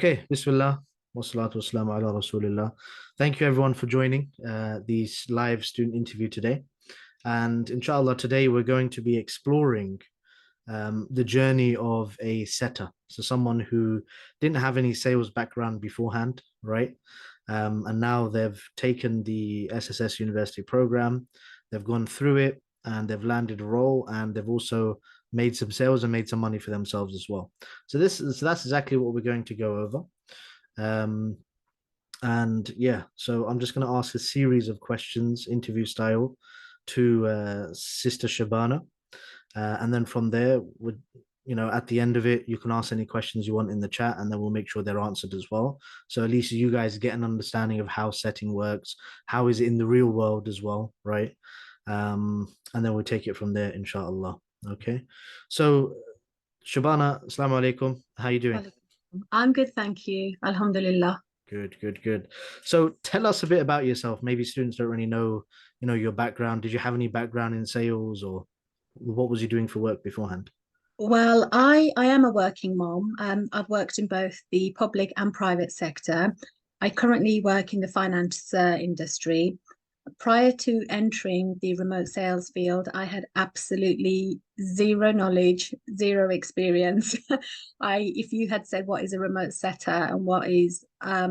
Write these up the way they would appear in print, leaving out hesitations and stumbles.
Okay, Bismillah, wassalatu wassalamu ala Rasulillah. Thank you everyone for joining this live student interview today. And inshallah, today we're going to be exploring the journey of a setter. So someone who didn't have any sales background beforehand, right? And now they've taken the SSS University program, they've gone through it, and they've landed a role, and they've also made some sales and made some money for themselves as well. So that's exactly what we're going to go over. Um, and yeah, so I'm just going to ask a series of questions, interview style, to Sister Shabana. And then from there, would at the end of it, you can ask any questions you want in the chat, and then we'll make sure they're answered as well. So at least you guys get an understanding of how setting works, how is it in the real world as well, right? And then we'll take it from there, inshallah. Okay. So Shabana, assalamu alaikum. How you doing? I'm good, thank you. Alhamdulillah. Good, good, good. So tell us a bit about yourself. Maybe students don't really know, your background. Did you have any background in sales, or what was you doing for work beforehand? Well, I am a working mom. I've worked in both the public and private sector. I currently work in the finance industry. Prior to entering the remote sales field, I had absolutely zero knowledge, zero experience. If you had said what is a remote setter and what is a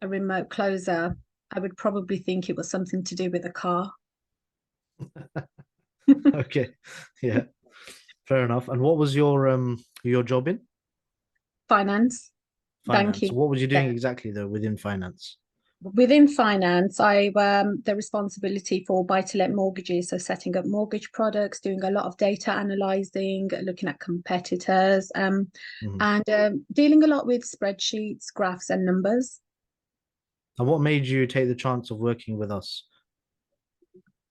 remote closer, I would probably think it was something to do with a car. Okay. Yeah, fair enough. And what was your job in? Finance, Finance. banking. What was you doing Yeah. exactly though within finance? Within finance, I the responsibility for buy-to-let mortgages, so setting up mortgage products, doing a lot of data analyzing, looking at competitors, Mhm. and dealing a lot with spreadsheets, graphs, and numbers. And what made you take the chance of working with us?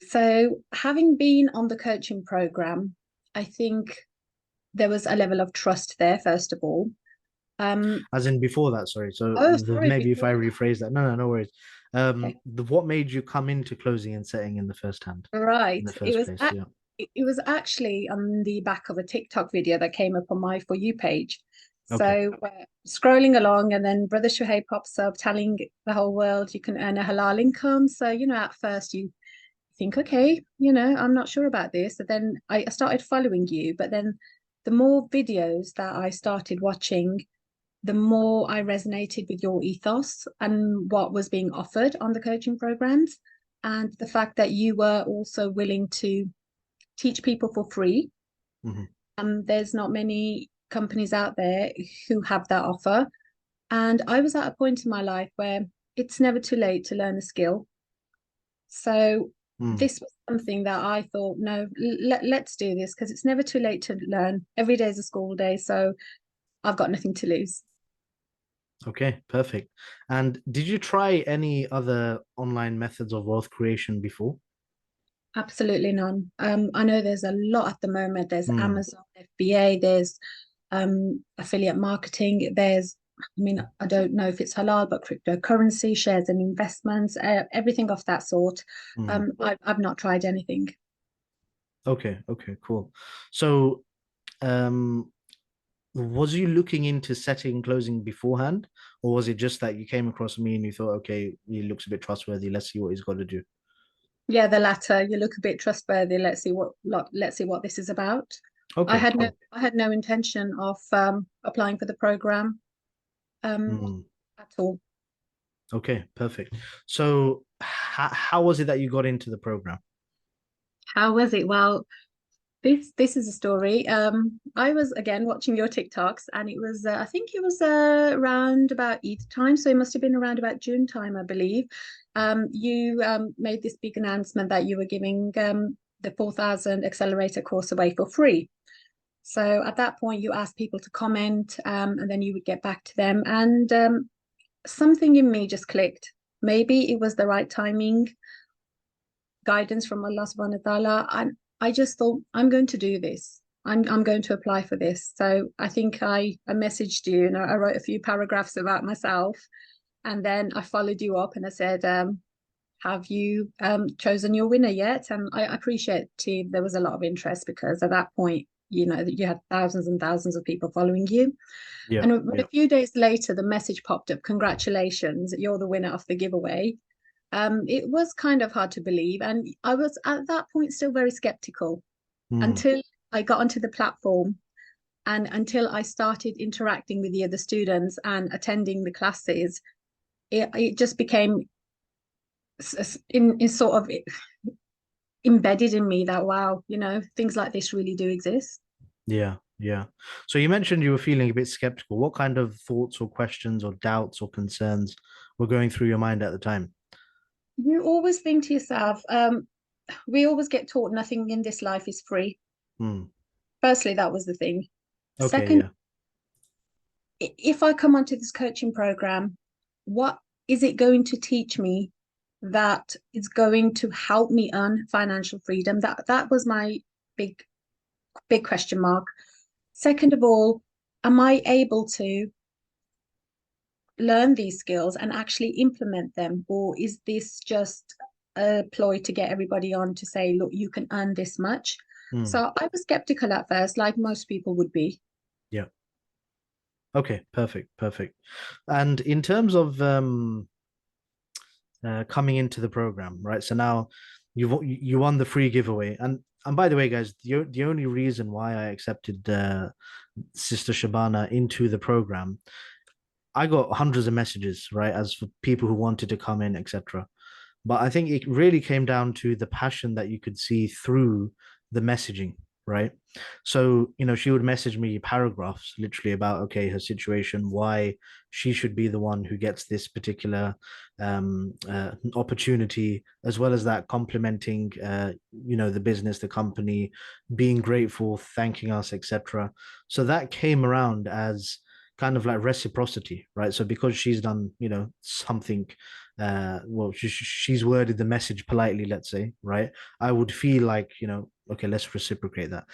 So, having been on the coaching program, I think there was a level of trust there, first of all. Um, As in before that, sorry. So oh, sorry, maybe if before I that. rephrase that. No, no, no worries. Okay. What made you come into closing and setting in the first hand, in Right. the first place? Yeah. It was actually on the back of a TikTok video that came up on my For You page. Okay. So scrolling along, and then Brother Shoaib pops up telling the whole world you can earn a halal income. So, at first you think, okay, I'm not sure about this. But then I started following you. But then the more videos that I started watching, the more I resonated with your ethos and what was being offered on the coaching programs. And the fact that you were also willing to teach people for free. Mhm. There's not many companies out there who have that offer. And I was at a point in my life where it's never too late to learn a skill. So Mm. this was something that I thought, no, let's do this because it's never too late to learn. Every day is a school day, so I've got nothing to lose. Okay, perfect. And did you try any other online methods of wealth creation before? Absolutely none. I know there's a lot at the moment. There's Mm. Amazon FBA, there's affiliate marketing, there's, I mean, I don't know if it's halal, but cryptocurrency, shares and investments, everything of that sort. Mm. I've not tried anything. Okay, okay, cool. So, um, was you looking into setting closing beforehand, or was it just that you came across me and you thought, okay, he looks a bit trustworthy, let's see what he's got to do? Yeah, the latter. You look a bit trustworthy. Let's see what this is about. Okay, cool. I had no intention of applying for the program um, Mm. at all. Okay, perfect. So, how was it that you got into the program? How was it? Well, this is a story. I was again watching your TikToks, and it was I think it was around about Eid time, so it must have been around about June time, I believe. You made this big announcement that you were giving the 4,000 accelerator course away for free. So at that point, you asked people to comment, and then you would get back to them, and something in me just clicked. Maybe it was the right timing, guidance from Allah subhanahu wa ta'ala. And I just thought, I'm going to do this. I'm going to apply for this. So I think I messaged you and I wrote a few paragraphs about myself. And then I followed you up and I said, have you chosen your winner yet? And I appreciate too, there was a lot of interest because at that point, you know, that you had thousands and thousands of people following you. Yeah, And yeah. a few days later, the message popped up, congratulations, you're the winner of the giveaway. It was kind of hard to believe. And I was at that point still very skeptical Mm, until I got onto the platform and until I started interacting with the other students and attending the classes. It just became in sort of embedded in me that, wow, you know, things like this really do exist. yeah, yeah. So you mentioned you were feeling a bit skeptical. What kind of thoughts or questions or doubts or concerns were going through your mind at the time? You always think to yourself, we always get taught nothing in this life is free. Hmm. Firstly, that was the thing. Okay, Second, yeah. if I come onto this coaching program, what is it going to teach me that is going to help me earn financial freedom? That was my big big question mark. Second of all, am I able to learn these skills and actually implement them? Or is this just a ploy to get everybody on to say, look, you can earn this much? Hmm. So I was skeptical at first, like most people would be. Yeah. Okay, perfect, perfect. And in terms of coming into the program, right? So now you won the free giveaway, and by the way, guys, the only reason why I accepted Sister Shabana into the program, I got hundreds of messages, right, as for people who wanted to come in, etc. But I think it really came down to the passion that you could see through the messaging, right? So, she would message me paragraphs literally about, okay, her situation, why she should be the one who gets this particular opportunity, as well as that complimenting, the business, the company, being grateful, thanking us, etc. So that came around as kind of like reciprocity, right? So because she's done, something well, she's worded the message politely, let's say, right? I would feel like, okay, let's reciprocate that.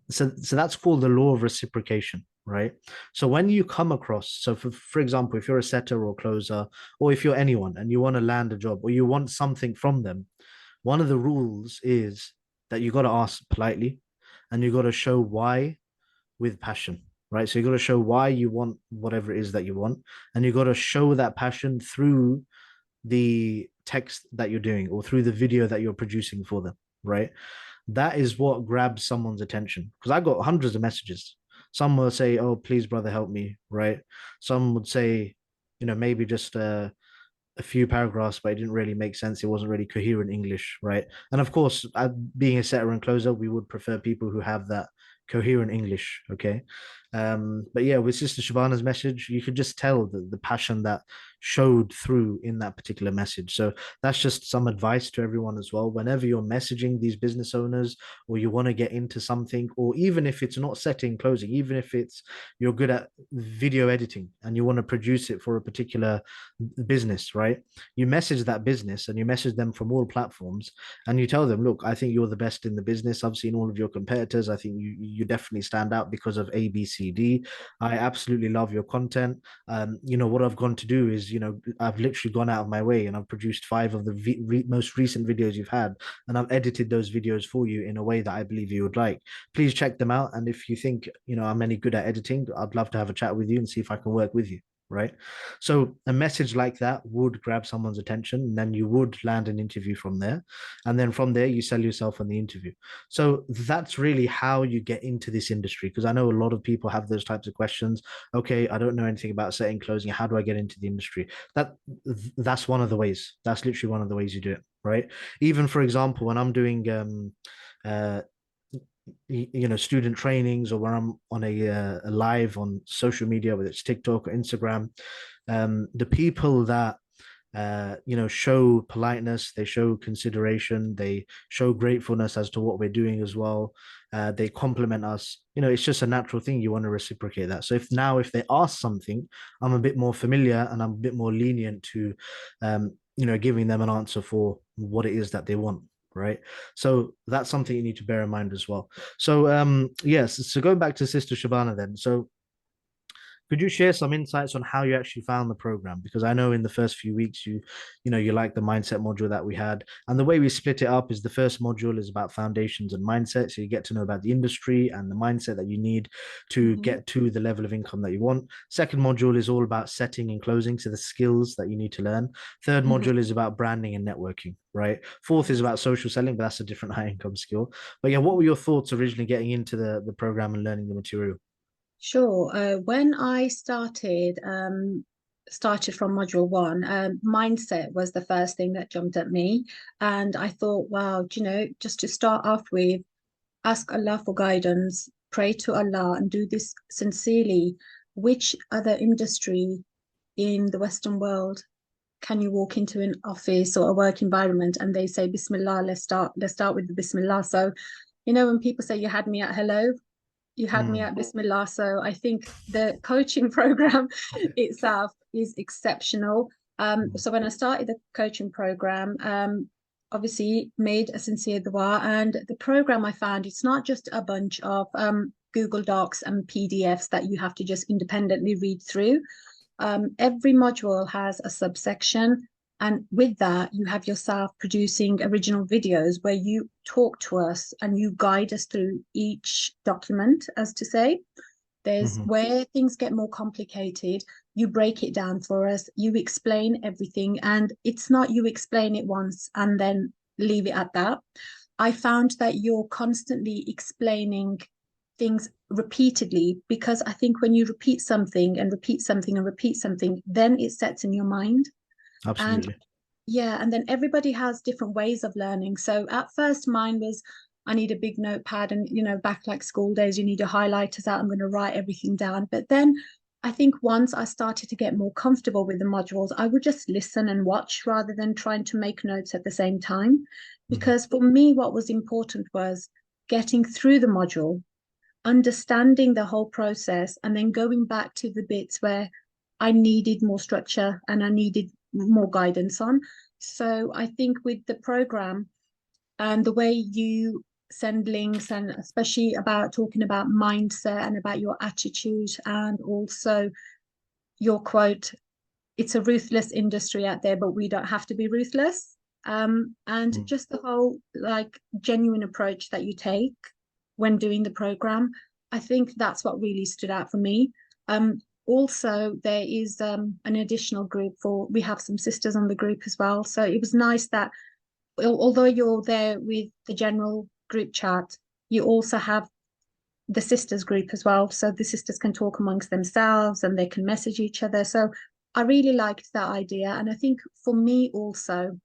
So that's called the law of reciprocation, right? So when you come across, so for example, if you're a setter or closer, or if you're anyone and you want to land a job or you want something from them, one of the rules is that you got to ask politely and you got to show why with passion, right? So you got to show why you want whatever it is that you want, and you got to show that passion through the text that you're doing or through the video that you're producing for them, right? That is what grabs someone's attention. Because I got hundreds of messages. Some will say, "Oh, please, brother, help me," right? Some would say, maybe just a few paragraphs, but it didn't really make sense. It wasn't really coherent English, right? And of course, being a setter and closer, we would prefer people who have that coherent English, okay? But yeah, with Sister Shabana's message, you could just tell the passion that showed through in that particular message. So that's just some advice to everyone as well. Whenever you're messaging these business owners or you want to get into something, or even if it's not setting closing, even if it's you're good at video editing and you want to produce it for a particular business, right? You message that business and you message them from all platforms and you tell them, look, I think you're the best in the business. I've seen all of your competitors. I think you definitely stand out because of A, B, C, D. I absolutely love your content. What I've gone to do is, I've literally gone out of my way and I've produced 5 of the most recent videos you've had, and I've edited those videos for you in a way that I believe you would like. Please check them out. And if you think, I'm any good at editing, I'd love to have a chat with you and see if I can work with you, right? So a message like that would grab someone's attention, and then you would land an interview from there. And then from there, you sell yourself on the interview. So that's really how you get into this industry. Because I know a lot of people have those types of questions. Okay, I don't know anything about setting closing. How do I get into the industry? That's one of the ways. That's literally one of the ways you do it, right? Even for example, when I'm doing uh student trainings, or when I'm on a live on social media, whether it's TikTok or Instagram, the people that show politeness, they show consideration, they show gratefulness as to what we're doing as well. They compliment us. It's just a natural thing. You want to reciprocate that. So if they ask something, I'm a bit more familiar and I'm a bit more lenient to, giving them an answer for what it is that they want. Right. So that's something you need to bear in mind as well. So yes. So going back to Sister Shabana then. So Could you share some insights on how you actually found the program? Because I know in the first few weeks you like the mindset module that we had. And the way we split it up is the first module is about foundations and mindset. So you get to know about the industry and the mindset that you need to Mhm. get to the level of income that you want. Second module is all about setting and closing, so the skills that you need to learn. Third Mhm. module is about branding and networking, right? Fourth is Yes. about social selling, but that's a different high income skill. But yeah, what were your thoughts originally getting into the program and learning the material? Sure. When I started from module one, mindset was the first thing that jumped at me. And I thought, wow, just to start off with, ask Allah for guidance, pray to Allah, and do this sincerely. Which other industry in the Western world can you walk into an office or a work environment and they say, Bismillah, let's start with the Bismillah. So, when people say you had me at hello, you had me Mm, at Bismillah. So I think the coaching program itself is exceptional. mm, So when I started the coaching program, obviously made a sincere dua, and the program I found it's not just a bunch of Google Docs and PDFs that you have to just independently read through. Every module has a subsection, and with that, you have yourself producing original videos where you talk to us and you guide us through each document, as to say. There's mhm. where things get more complicated, you break it down for us, you explain everything, and it's not you explain it once and then leave it at that. I found that you're constantly explaining things repeatedly, because I think when you repeat something and repeat something and repeat something, then it sets in your mind. And Absolutely. yeah, and then everybody has different ways of learning. So at first, mine was I need a big notepad, and back like school days, you need your highlighters out. I'm going to write everything down. But then I think once I started to get more comfortable with the modules, I would just listen and watch rather than trying to make notes at the same time. Mhm. Because for me, what was important was getting through the module, understanding the whole process, and then going back to the bits where I needed more structure and I needed more guidance on. So I think with the program and the way you send links, and especially about talking about mindset and about your attitude, and also your quote, it's a ruthless industry out there, but we don't have to be ruthless. And Mm. just the whole like genuine approach that you take when doing the program, I think that's what really stood out for me. Also, there is an additional group for we have some sisters on the group as well. So it was nice that although you're there with the general group chat, you also have the sisters group as well. So the sisters can talk amongst themselves and they can message each other. So I really liked that idea. And I think for me also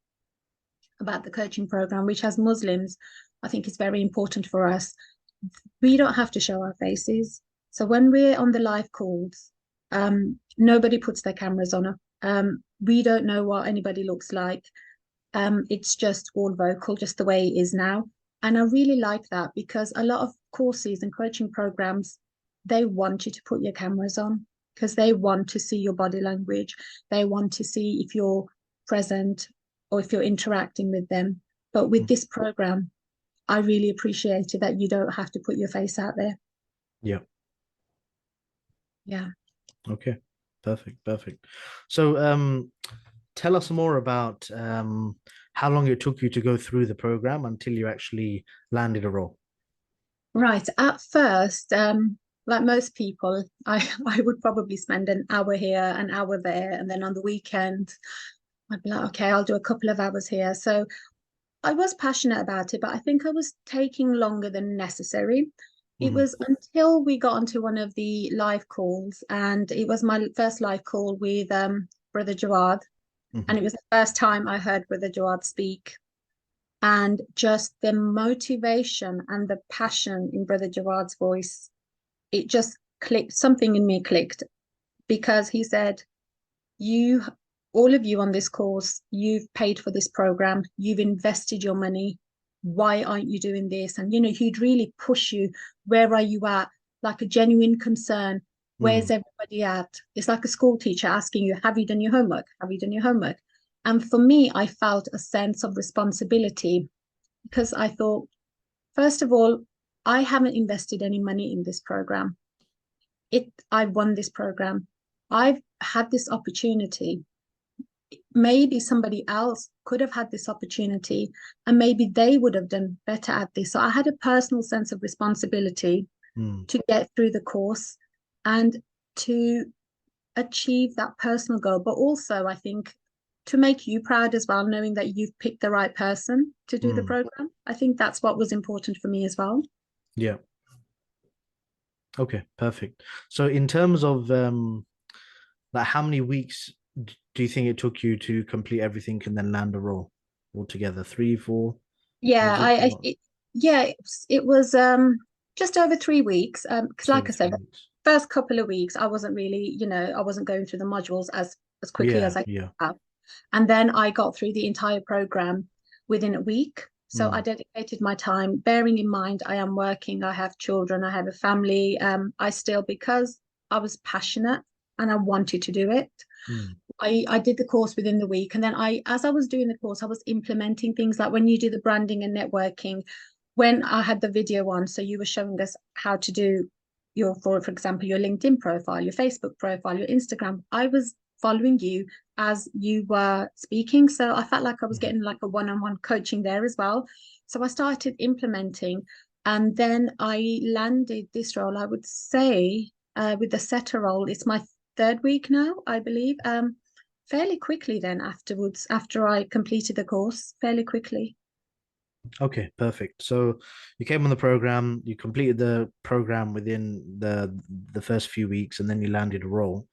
about the coaching program, which as Muslims, I think is very important for us. We don't have to show our faces. So when we're on the live calls, nobody puts their cameras on. We don't know what anybody looks like. It's just all vocal, just the way it is now. And I really like that, because a lot of courses and coaching programs, they want you to put your cameras on because they want to see your body language. They want to see if you're present or if you're interacting with them. But with Mm. this program, I really appreciated that you don't have to put your face out there. Yeah. Yeah. Okay. Perfect. Perfect. So, tell us more about how long it took you to go through the program until you actually landed a role. Right. At first, like most people, I would probably spend an hour here, an hour there, and then on the weekend, I'd be like, okay, I'll do a couple of hours here. So I was passionate about it, but I think I was taking longer than necessary. It Mhm, was until we got onto one of the live calls, and it was my first live call with Brother Jawad, mhm, and it was the first time I heard Brother Jawad speak, and just the motivation and the passion in Brother Jawad's voice, it just clicked. Something in me clicked, because he said, you, all of you on this course, you've paid for this program, you've invested your money, why aren't you doing this? And he'd really push you. Where are you at? Like a genuine concern. Where's mhm. everybody at? It's like a school teacher asking you, have you done your homework? Have you done your homework? And for me, I felt a sense of responsibility, because I thought, first of all, I haven't invested any money in this program. I won this program. I've had this opportunity. Maybe somebody else could have had this opportunity and maybe they would have done better at this. So I had a personal sense of responsibility Mm, to get through the course and to achieve that personal goal, but also I think to make you proud as well, knowing that you've picked the right person to do the mm. program. I think that's what was important for me as well. Yeah. Okay, perfect. So in terms of like how many weeks do you think it took you to complete everything and then land a role altogether? Three, four, Yeah, was it? Or yeah, it was just over 3 weeks. Because just like over I said, three the weeks? first couple of weeks I wasn't really, I wasn't going through the modules as quickly Yeah, as I could yeah. have. And then I got through the entire program within a week. So I Mm, dedicated my time, bearing in mind I am working, I have children, I have a family. I still, because I was passionate and I wanted to do it, mm, I did the course within the week. And then as I was doing the course, I was implementing things like when you do the branding and networking, when I had the video on, so you were showing us how to do for example, your LinkedIn profile, your Facebook profile, your Instagram. I was following you as you were speaking. So I felt like I was mm. getting like a one-on-one coaching there as well. So I started implementing and then I landed this role, I would say, with the setter role. It's my third week now, I believe. Fairly quickly then afterwards, after I completed the course, fairly quickly. Okay, perfect. So you came on the program, you completed the program within the first few weeks, and then you landed a role.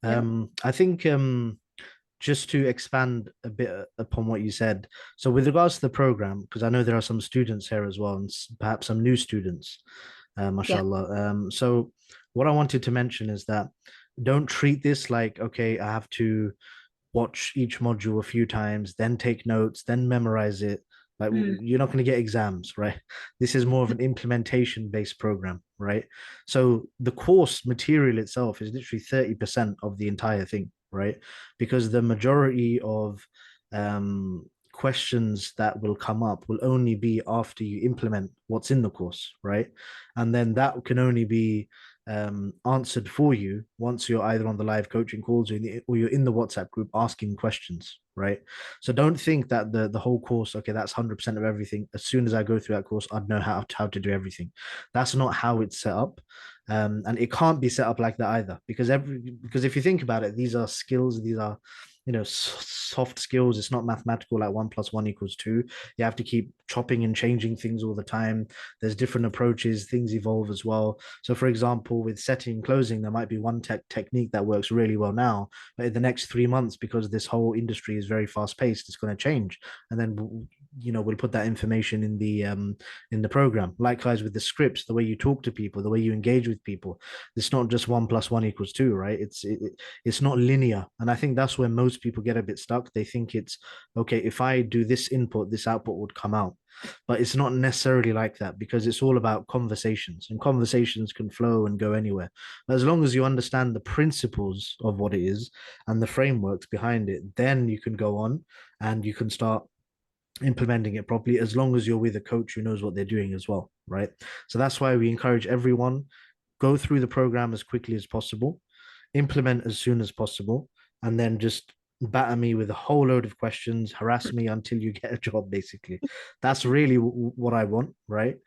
Yeah. I think just to expand a bit upon what you said. So with regards to the program, because I know there are some students here as well, and perhaps some new students, Yeah. mashallah. So what I wanted to mention is that don't treat this like, okay, I have to watch each module a few times, then take notes, then memorize it. Like Mm. you're not going to get exams, right? This is more of an implementation based program, right? So the course material itself is literally 30% of the entire thing, right? Because the majority of questions that will come up will only be after you implement what's in the course, right? And then that can only be answered for you once you're either on the live coaching calls or you're in the WhatsApp group asking questions, right? So don't think that the whole course, okay, that's 100% of everything. As soon as I go through that course, I'd know how to do everything. That's not how it's set up. And it can't be set up like that either, because if you think about it, these are skills, these are soft skills. It's not mathematical like 1 + 1 = 2. You have to keep chopping and changing things all the time. There's different approaches, things evolve as well. So for example, with setting and closing, there might be one technique that works really well now, but in the next 3 months, because this whole industry is very fast paced, it's going to change. And then we'll put that information in the program. Likewise with the scripts, the way you talk to people, the way you engage with people, it's not just 1 + 1 = 2, right? It's not linear. And I think that's where most people get a bit stuck. They think it's okay, if I do this input, this output would come out. But it's not necessarily like that, because it's all about conversations, and conversations can flow and go anywhere. But as long as you understand the principles of what it is and the frameworks behind it, then you can go on and you can start implementing it properly, as long as you're with a coach who knows what they're doing as well, right? So that's why we encourage everyone, go through the program as quickly as possible, implement as soon as possible, and then just batter me with a whole load of questions, harass me until you get a job, basically. That's really what I want, right?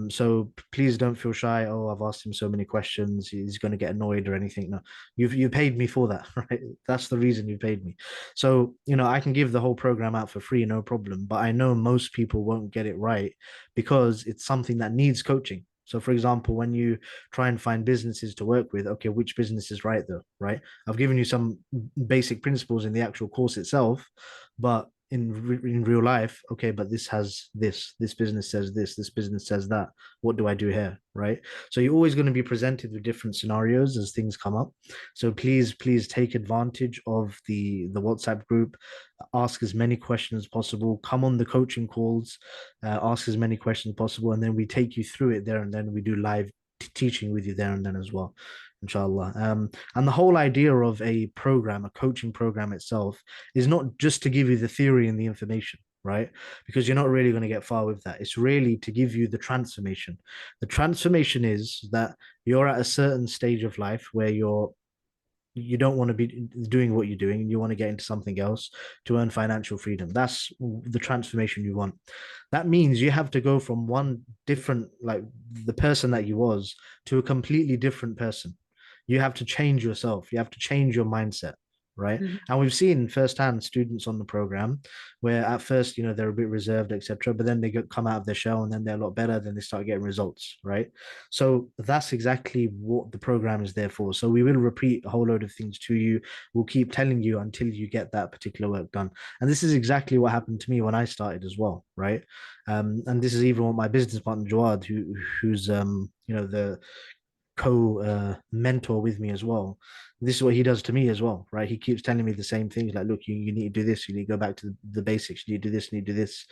So please don't feel shy. Oh, I've asked him so many questions, he's going to get annoyed or anything. No, you paid me for that, right? That's the reason you paid me. So I can give the whole program out for free, no problem, but I know most people won't get it right because it's something that needs coaching. So for example, when you try and find businesses to work with, okay, which business is right though, right? I've given you some basic principles in the actual course itself, but in real life, okay, but this has this business says this business says that. What do I do here, right? So you're always going to be presented with different scenarios as things come up. So please take advantage of the WhatsApp group, ask as many questions as possible, come on the coaching calls, ask as many questions as possible, and then we take you through it there, and then we do live teaching with you there and then as well, inshallah. And the whole idea of a program, a coaching program itself, is not just to give you the theory and the information. right? Because you're not really going to get far with that. It's really to give you the transformation. The transformation is that you're at a certain stage of life where you don't want to be doing what you're doing and you want to get into something else to earn financial freedom. That's the transformation you want. That means you have to go from one different, like the person that you was, to a completely different person. You have to change yourself, you have to change your mindset, right? Mhm. And we've seen firsthand students on the program where at first, they're a bit reserved, etc., but then they come out of their shell and then they're a lot better, then they start getting results, right? So that's exactly what the program is there for. So we will repeat a whole load of things to you. We'll keep telling you until you get that particular work done. And this is exactly what happened to me when I started as well, right? And this is even what my business partner Jawad, who's the co-mentor with me as well. This is what he does to me as well, right? He keeps telling me the same things, like, look, you need to do this, you need to go back to the basics, you need to do this, you need to do this,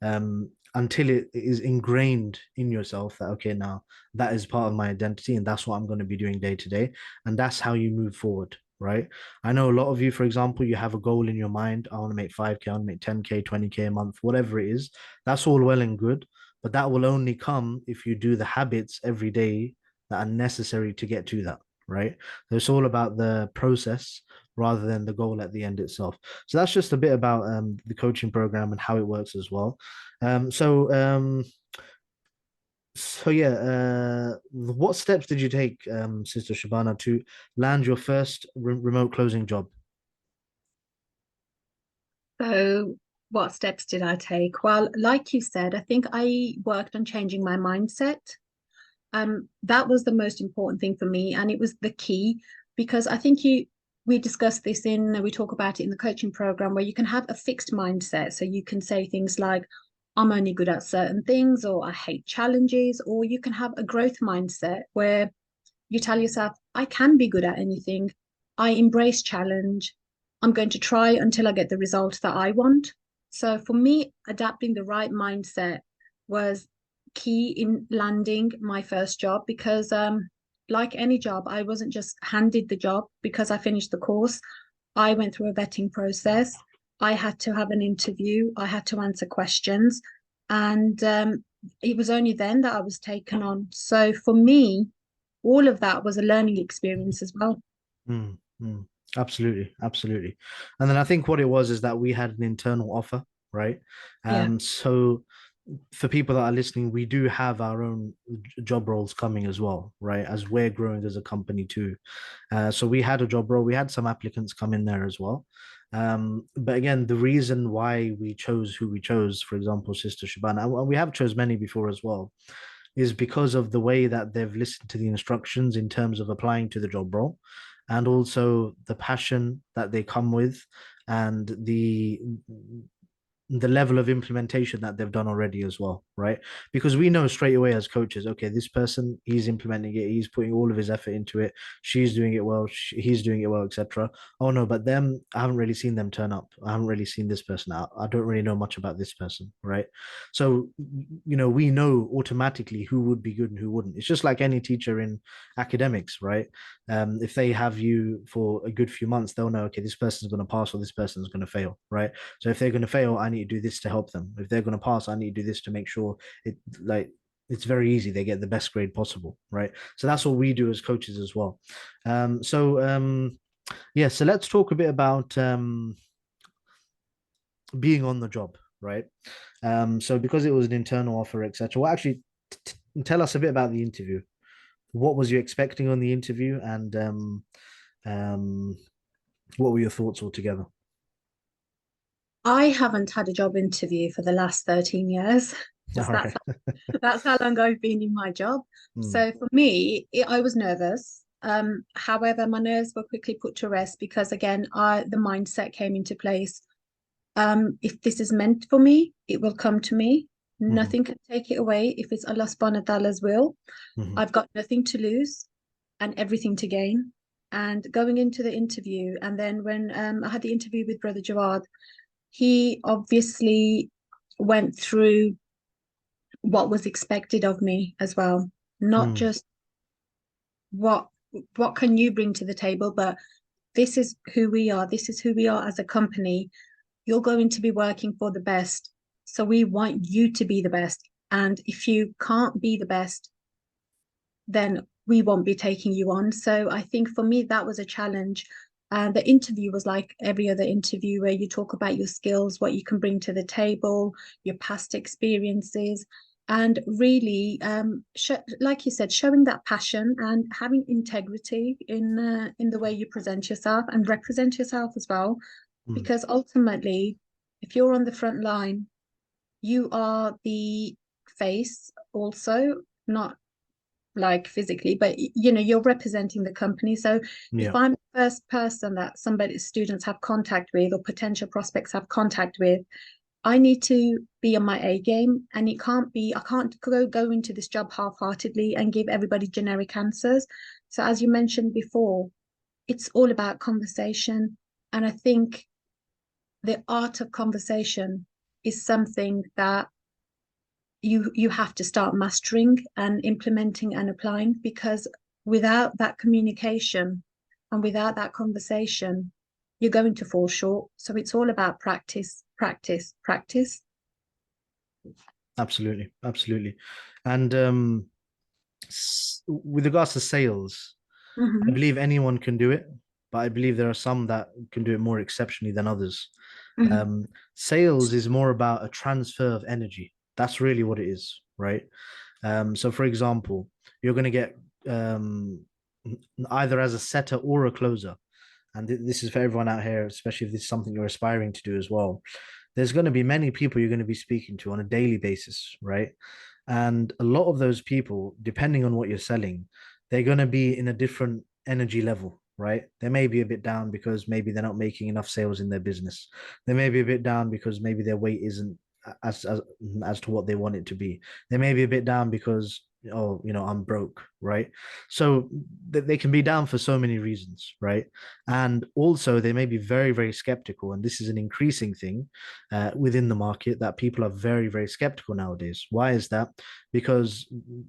until it is ingrained in yourself that, okay, now that is part of my identity and that's what I'm going to be doing day to day. And that's how you move forward, right? I know a lot of you, for example, you have a goal in your mind. I want to make 5K, I want to make 10K, 20K a month, whatever it is. That's all well and good, but that will only come if you do the habits every day that are necessary to get to that, right? So it's all about the process rather than the goal at the end itself. So that's just a bit about the coaching program and how it works as well. Um, so um, so yeah, what steps did you take, Sister Shabana, to land your first remote closing job? So, what steps did I take? Well, like you said, I think I worked on changing my mindset. That was the most important thing for me, and it was the key because I think we discussed this we talk about it in the coaching program where you can have a fixed mindset. So you can say things like, I'm only good at certain things, or I hate challenges, or you can have a growth mindset where you tell yourself, I can be good at anything. I embrace challenge. I'm going to try until I get the result that I want. So for me, adapting the right mindset was key in landing my first job because like any job, I wasn't just handed the job because I finished the course. I went through a vetting process. I had to have an interview. I had to answer questions. And it was only then that I was taken on. So for me, all of that was a learning experience as well. Mm, mm. Absolutely, absolutely. And then I think what it was is that we had an internal offer, right? Yeah. So for people that are listening, we do have our own job roles coming as well, right? As we're growing as a company too. So we had a job role, we had some applicants come in there as well. But again, the reason why we chose who we chose, for example, Sister Shabana, and we have chose many before as well, is because of the way that they've listened to the instructions in terms of applying to the job role and also the passion that they come with and the level of implementation that they've done already as well, right? Because we know straight away as coaches, okay, this person, he's implementing it, he's putting all of his effort into it, she's doing it well, he's doing it well, etc. Oh no, but them, I haven't really seen them turn up. I haven't really seen this person out. I don't really know much about this person, right? So, we know automatically who would be good and who wouldn't. It's just like any teacher in academics, right? If they have you for a good few months, they'll know, okay, this person's going to pass or this person's going to fail, right? So if they're going to fail, I need to do this to help them. If they're going to pass, I need to do this to make sure it's very easy. They get the best grade possible, right? So that's what we do as coaches as well. Yeah. So let's talk a bit about being on the job, right? So because it was an internal offer, etc. Well, actually, tell us a bit about the interview. What was you expecting on the interview, and um, what were your thoughts altogether? I haven't had a job interview for the last 13 years. All Just right. that's how long I've been in my job. Mm, So for me, I was nervous. However, my nerves were quickly put to rest because again, the mindset came into place. If this is meant for me, it will come to me. mhm, Nothing can take it away. If it's Allah subhanahu wa ta'ala's will, mhm, I've got nothing to lose and everything to gain. And going into the interview, and then when I had the interview with Brother Jawad, he obviously went through what was expected of me as well, not mm, just what what can you bring to the table, but this is who we are. This is who we are as a company. You're going to be working for the best. So we want you to be the best. And if you can't be the best, then we won't be taking you on. So I think for me, that was a challenge. The interview was like every other interview where you talk about your skills, what you can bring to the table, your past experiences, and really, like you said, showing that passion and having integrity in the way you present yourself and represent yourself as well. Mm. Because ultimately, if you're on the front line, you are the face also, not like physically, but you're representing the company. So if Yeah, I'm the first person that somebody's students have contact with or potential prospects have contact with, I need to be on my A game, and I can't go into this job half-heartedly and give everybody generic answers. So as you mentioned before, it's all about conversation. And I think the art of conversation is something that you have to start mastering and implementing and applying, because without that communication and without that conversation, you're going to fall short. So it's all about practice, practice, practice. absolutely, absolutely. And with regards to sales, I Mm-hmm. believe anyone can do it, but I believe there are some that can do it more exceptionally than others. Mm-hmm. Um, Sales is more about a transfer of energy. That's really what it is, right? So, for example, you're going to get um, either as a setter or a closer, and this is for everyone out here, especially if this is something you're aspiring to do as well. There's going to be many people you're going to be speaking to on a daily basis, right? And a lot of those people, depending on what you're selling, they're going to be in a different energy level, right? They may be a bit down because maybe they're not making enough sales in their business. They may be a bit down because maybe their weight isn't as to what they want it to be. They may be a bit down because, oh, I'm broke, right? So they can be down for so many reasons, right? And also they may be very, very skeptical, and this is an increasing thing within the market, that people are very, very skeptical nowadays. Why is that? Because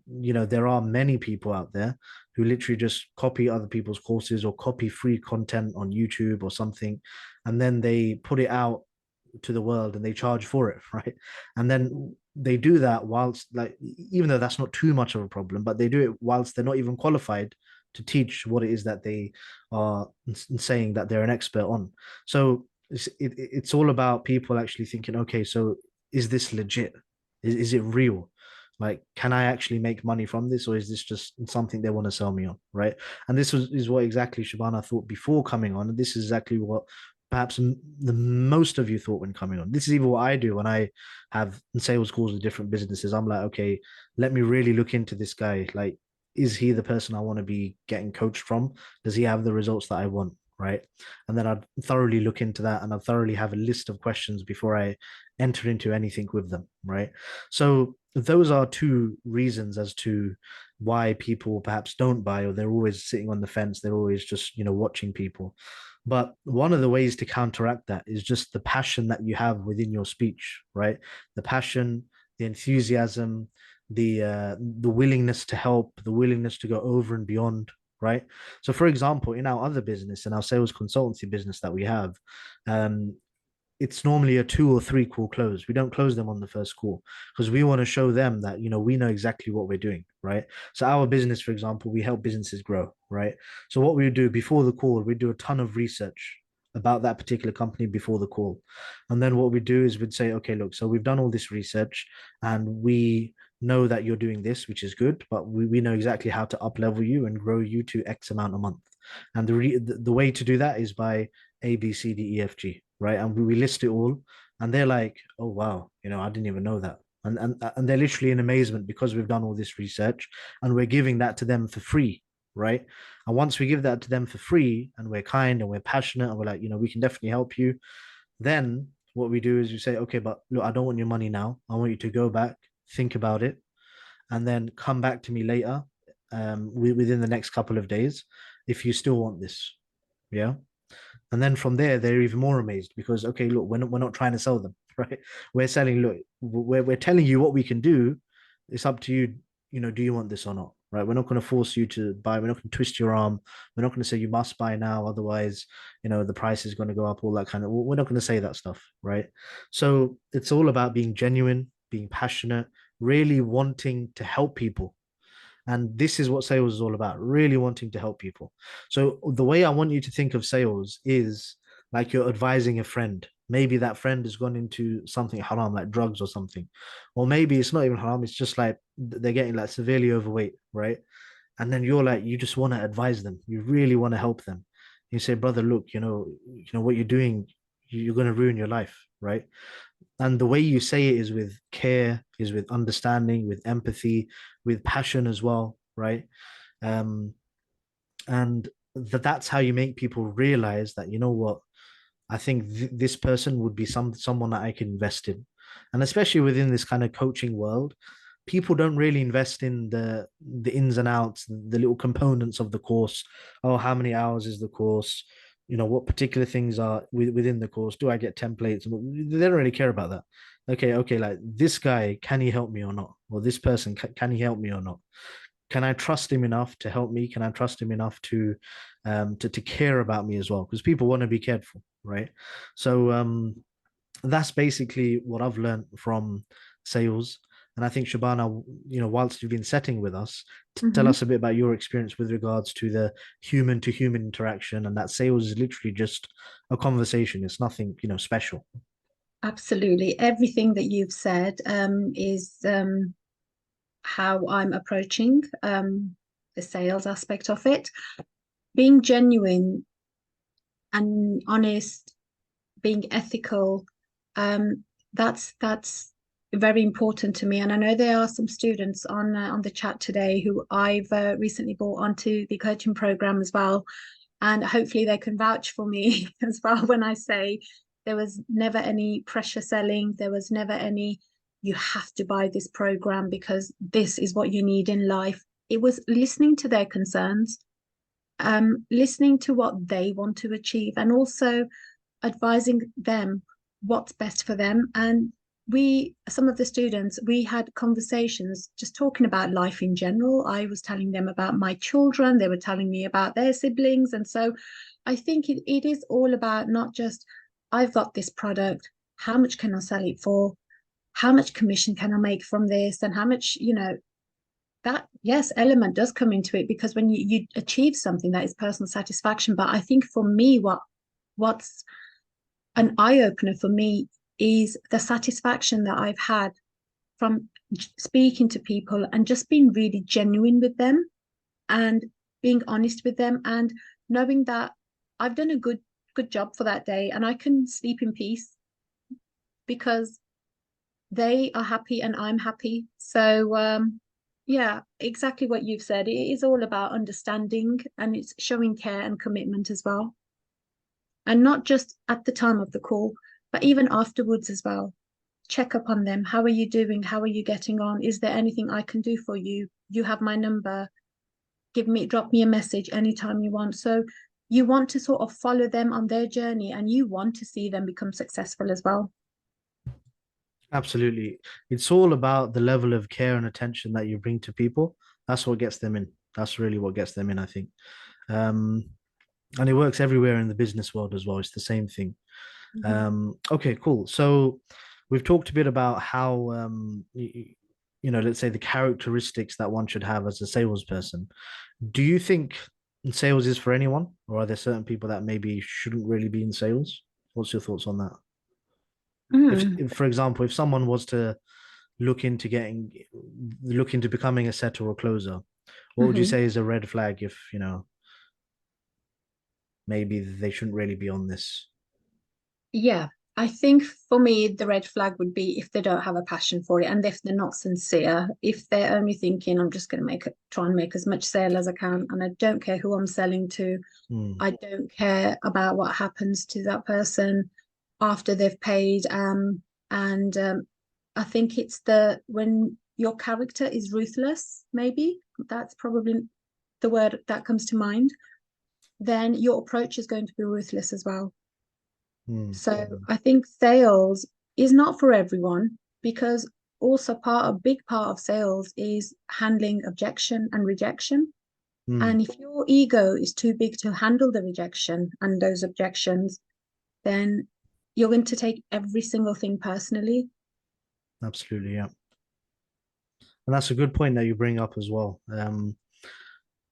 there are many people out there who literally just copy other people's courses or copy free content on YouTube or something, and then they put it out to the world and they charge for it, right? And then they do that whilst, like, even though that's not too much of a problem, but they do it whilst they're not even qualified to teach what it is that they are saying that they're an expert on. So it's all about people actually thinking, okay, so is this legit? Is it real? Like, can I actually make money from this, or is this just something they want to sell me on, right? And is what exactly Shabana thought before coming on, and this is exactly what perhaps the most of you thought when coming on. This is even what I do when I have sales calls with different businesses. I'm like, okay, let me really look into this guy. Like, is he the person I want to be getting coached from? Does he have the results that I want? Right. And then I'd thoroughly look into that, and I'd thoroughly have a list of questions before I enter into anything with them. Right. So those are two reasons as to why people perhaps don't buy, or they're always sitting on the fence. They're always just, watching people. But one of the ways to counteract that is just the passion that you have within your speech, right? The passion, the enthusiasm, the willingness to help, the willingness to go over and beyond, right? So, for example, in our other business, in our sales consultancy business that we have, um, it's normally a 2 or 3 call close. We don't close them on the first call because we want to show them that, we know exactly what we're doing, right? So our business, for example, we help businesses grow, right? So what we do before the call, we do a ton of research about that particular company before the call. And then what we do is we'd say, okay, look, so we've done all this research and we know that you're doing this, which is good, but we know exactly how to up level you and grow you to X amount a month. And the way to do that is by A, B, C, D, E, F, G, right? And we list it all, and they're like, "Oh wow, I didn't even know that," and they're literally in amazement because we've done all this research, and we're giving that to them for free, right? And once we give that to them for free, and we're kind and we're passionate, and we're like, we can definitely help you, then what we do is we say, okay, but look, I don't want your money now. I want you to go back, think about it, and then come back to me later, within the next couple of days, if you still want this, yeah. And then from there, they're even more amazed because, okay, look, we're not trying to sell them, right? We're selling, look, we're telling you what we can do. It's up to you, do you want this or not, right? We're not going to force you to buy. We're not going to twist your arm. We're not going to say you must buy now, otherwise, the price is going to go up. All that kind of. We're not going to say that stuff, right? So it's all about being genuine, being passionate, really wanting to help people. And this is what sales is all about, really wanting to help people. So the way I want you to think of sales is like you're advising a friend. Maybe that friend has gone into something haram, like drugs or something. Or maybe it's not even haram, it's just like they're getting like severely overweight, right? And then you're like, you just want to advise them. You really want to help them. You say, brother, look, what you're doing, you're going to ruin your life, right? And the way you say it is with care, is with understanding, with empathy, with passion as well, right? um and that's how you make people realize that, you know what, I think this person would be someone that I can invest in. And especially within this kind of coaching world, people don't really invest in the ins and outs, the little components of the course. Oh, how many hours is the course? What particular things are within the course? Do I get templates? They don't really care about that. Okay, like this guy, can he help me or not? Or this person, can he help me or not? Can I trust him enough to help me? Can I trust him enough to care about me as well? Because people want to be cared for, right? So that's basically what I've learned from sales. And I think Shabana, whilst you've been setting with us, tell Mhm. us a bit about your experience with regards to the human to human interaction, and that sales is literally just a conversation. It's nothing, special. Absolutely. Everything that you've said is how I'm approaching the sales aspect of it. Being genuine and honest, being ethical, that's very important to me. And I know there are some students on the chat today who I've recently brought onto the coaching program as well, and hopefully they can vouch for me as well when I say there was never any pressure selling. There was never any, you have to buy this program because this is what you need in life. It was listening to their concerns, listening to what they want to achieve, and also advising them what's best for them. And some of the students, we had conversations just talking about life in general. I was telling them about my children, they were telling me about their siblings. And so I think it is all about not just, I've got this product, how much can I sell it for? How much commission can I make from this? And how much, that, yes, element does come into it, because when you achieve something, that is personal satisfaction. But I think for me, what's an eye opener for me is the satisfaction that I've had from speaking to people and just being really genuine with them and being honest with them, and knowing that I've done a good job for that day and I can sleep in peace because they are happy and I'm happy. So yeah, exactly what you've said. It is all about understanding, and it's showing care and commitment as well. And not just at the time of the call, but even afterwards as well. Check up on them. How are you doing? How are you getting on? Is there anything I can do for you? You have my number. Drop me a message anytime you want. So you want to sort of follow them on their journey, and you want to see them become successful as well. Absolutely. It's all about the level of care and attention that you bring to people. That's what gets them in. That's really what gets them in, I think. Um, and it works everywhere in the business world as well. It's the same thing. Mhm. Okay, cool. So we've talked a bit about how, let's say the characteristics that one should have as a salesperson. Do you think sales is for anyone, or are there certain people that maybe shouldn't really be in sales? What's your thoughts on that? Mm. If, for example, if someone was to look into becoming a setter or closer, what would you Mhm. say is a red flag if, maybe they shouldn't really be on this? Yeah, I think for me, the red flag would be if they don't have a passion for it and if they're not sincere, if they're only thinking, I'm just going to try and make as much sale as I can, and I don't care who I'm selling to. Hmm. I don't care about what happens to that person after they've paid. And I think it's when your character is ruthless, maybe that's probably the word that comes to mind, then your approach is going to be ruthless as well. Hmm. So I think sales is not for everyone, because also a big part of sales is handling objection and rejection. Mm, And if your ego is too big to handle the rejection and those objections, then you're going to take every single thing personally. absolutely, yeah. And that's a good point that you bring up as well.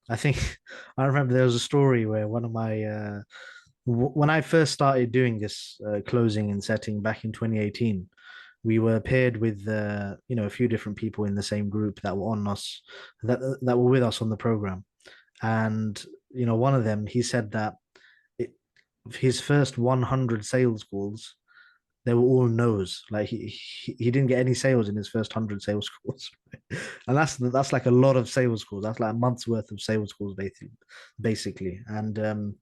I think I remember there was a story where one of my when I first started doing this closing and setting back in 2018, we were paired with a few different people in the same group that were on us that were with us on the program, and one of them, he said that it, his first 100 sales calls, they were all no's. Like he didn't get any sales in his first 100 sales calls, and that's like a lot of sales calls. That's like a month's worth of sales calls, basically. And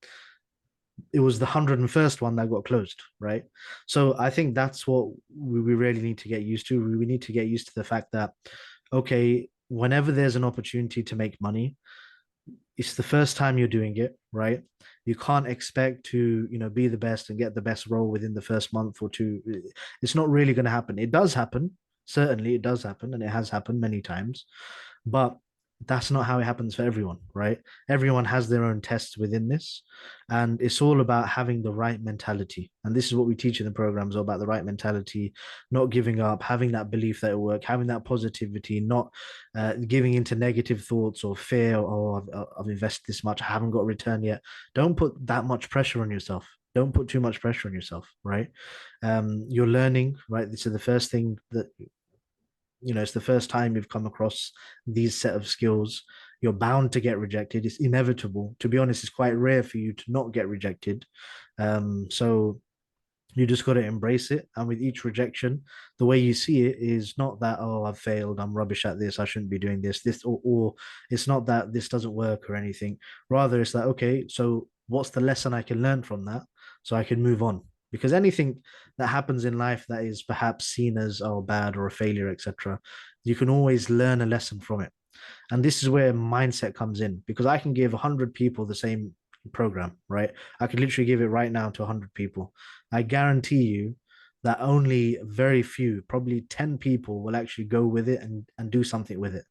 it was the 101st one that got closed, right? So I think that's what we really need to get used to. We need to get used to the fact that, okay, whenever there's an opportunity to make money, it's the first time you're doing it, right? You can't expect to, be the best and get the best role within the first month or two. It's not really going to happen. It does happen. Certainly it does happen, and it has happened many times. But that's not how it happens for everyone, right? Everyone has their own tests within this, and it's all about having the right mentality. And this is what we teach in the programs, all about the right mentality, not giving up, having that belief that it will work, having that positivity, not giving into negative thoughts or fear. Oh, I've invested this much, I haven't got a return yet. Don't put that much pressure on yourself. Don't put too much pressure on yourself, right? You're learning, right? This is the first thing that it's the first time you've come across these set of skills. You're bound to get rejected. It's inevitable. To be honest, it's quite rare for you to not get rejected. So you just got to embrace it. And with each rejection, the way you see it is not that, oh, I've failed, I'm rubbish at this, I shouldn't be doing this, or it's not that this doesn't work or anything. Rather, it's like, okay, so what's the lesson I can learn from that so I can move on? Because anything that happens in life that is perhaps seen as, oh, bad or a failure, etc., you can always learn a lesson from it. And this is where mindset comes in, because I can give 100 people the same program, right? I could literally give it right now to 100 people. I guarantee you that only very few, probably 10 people, will actually go with it and do something with it.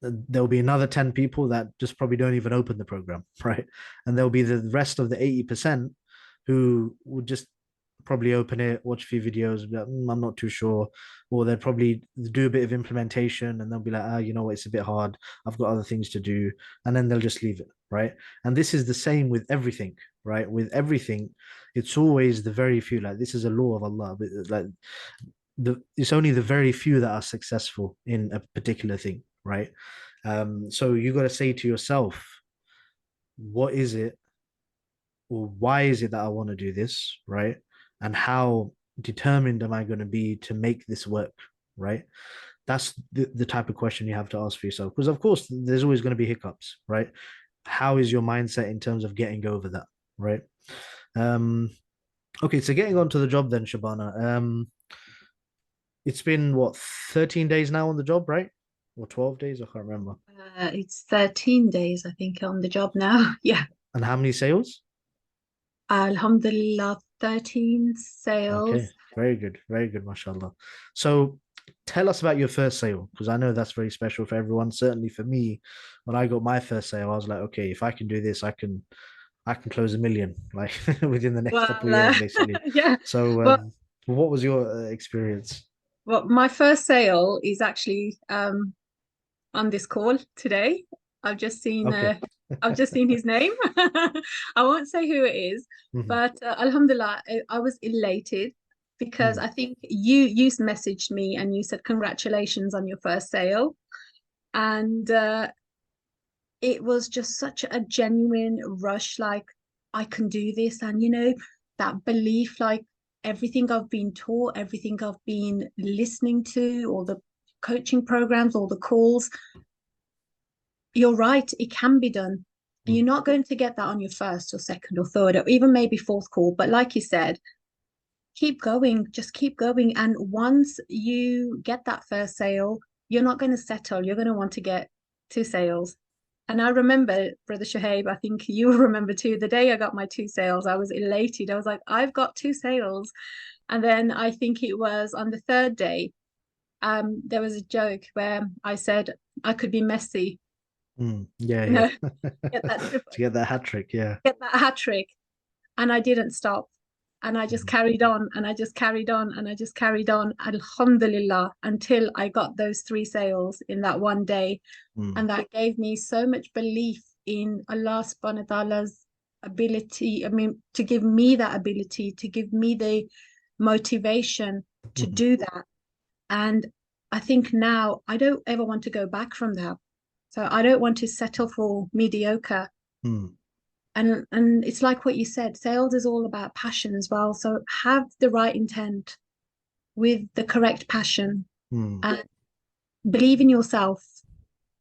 There'll be another 10 people that just probably don't even open the program, right? And there'll be the rest of the 80% who would just probably open it, watch a few videos, be like, I'm not too sure. Or they'll probably do a bit of implementation and they'll be like, you know what, it's a bit hard. I've got other things to do. And then they'll just leave it, right? And this is the same with everything, right? With everything, it's always the very few. Like, this is a law of Allah. Like, it's only the very few that are successful in a particular thing, right? So you got to say to yourself, what is it, or why is it that I want to do this, right? And how determined am I going to be to make this work, right? That's the type of question you have to ask for yourself. Because, of course, there's always going to be hiccups, right? How is your mindset in terms of getting over that, right? Um, okay, so getting on to the job then, Shabana. It's been what, 13 days now on the job, right? Or 12 days? I can't remember. It's 13 days, I think, on the job now. Yeah. And how many sales? Alhamdulillah, 13 Okay, sales. very good, mashallah. So tell us about your first sale, because I know that's very special for everyone. Certainly for me, when I got my first sale, I was like, okay, if I can do this, I can close 1 million like within the next couple Well, of years, basically. yeah. So Well, what was your experience? well, my first sale is actually on this call today. I've just seen Okay. I've just seen his name. I won't say who it is, Mhm. but Alhamdulillah, I was elated because Mm, I think you messaged me and you said congratulations on your first sale, and it was just such a genuine rush, like I can do this, and that belief, like everything I've been taught, everything I've been listening to, all the coaching programs, all the calls, you're right, it can be done. And mm, you're not going to get that on your first or second or third or even maybe fourth call. But like you said, keep going, just keep going. And once you get that first sale, you're not going to settle. You're going to want to get two sales. And I remember, Brother Shoaib, I think you remember too, the day I got my two sales, I was elated. I was like, I've got two sales. And then I think it was on the third day, there was a joke where I said I could be Messi, Yeah, you know, yeah. get that To get that hat trick, yeah. get that hat trick. And I didn't stop. And I just Mhm. carried on and I just carried on and I just carried on, Alhamdulillah, until I got those 3 sales in that one day. Mm. And that gave me so much belief in Allah subhanahu wa ta'ala's ability. I mean, to give me that ability, to give me the motivation to Mhm. do that. And I think now I don't ever want to go back from that. So I don't want to settle for mediocre. Mm. And it's like what you said, sales is all about passion as well. So have the right intent with the correct passion Mm. and believe in yourself.